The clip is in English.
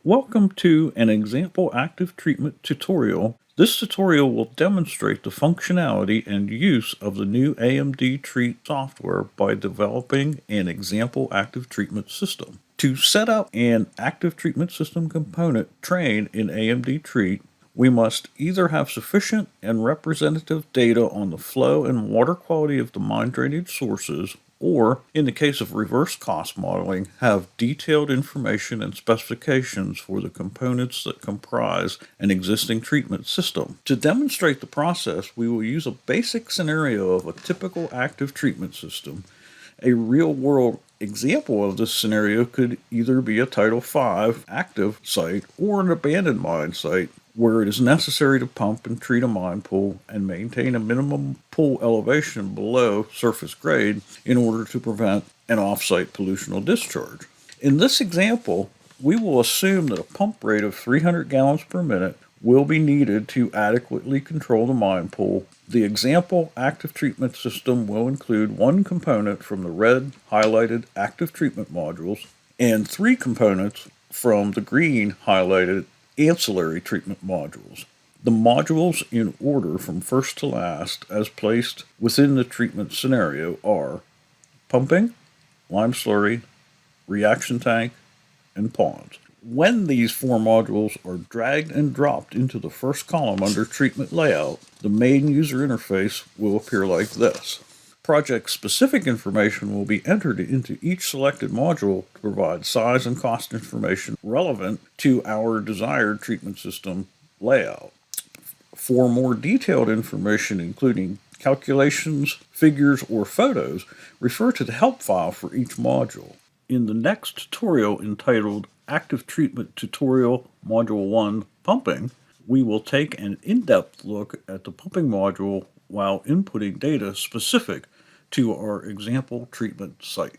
Welcome to an example active treatment tutorial. This tutorial will demonstrate the functionality and use of the new AMD-TREAT software by developing an example active treatment system. To set up an active treatment system component trained in AMD-TREAT, we must either have sufficient and representative data on the flow and water quality of the mine drainage sources, or, in the case of reverse cost modeling, have detailed information and specifications for the components that comprise an existing treatment system. To demonstrate the process, we will use a basic scenario of a typical active treatment system. A real-world example of this scenario could either be a Title V active site or an abandoned mine site where it is necessary to pump and treat a mine pool and maintain a minimum pool elevation below surface grade in order to prevent an off-site pollutional discharge. In this example, we will assume that a pump rate of 300 gallons per minute will be needed to adequately control the mine pool. The example active treatment system will include one component from the red highlighted active treatment modules and three components from the green highlighted ancillary treatment modules. The modules in order from first to last as placed within the treatment scenario are pumping, lime slurry, reaction tank, and ponds. When these four modules are dragged and dropped into the first column under treatment layout, the main user interface will appear like this. Project-specific information will be entered into each selected module to provide size and cost information relevant to our desired treatment system layout. For more detailed information, including calculations, figures, or photos, refer to the help file for each module. In the next tutorial entitled Active Treatment Tutorial Module 1 Pumping, we will take an in-depth look at the pumping module while inputting data specific to our example treatment site.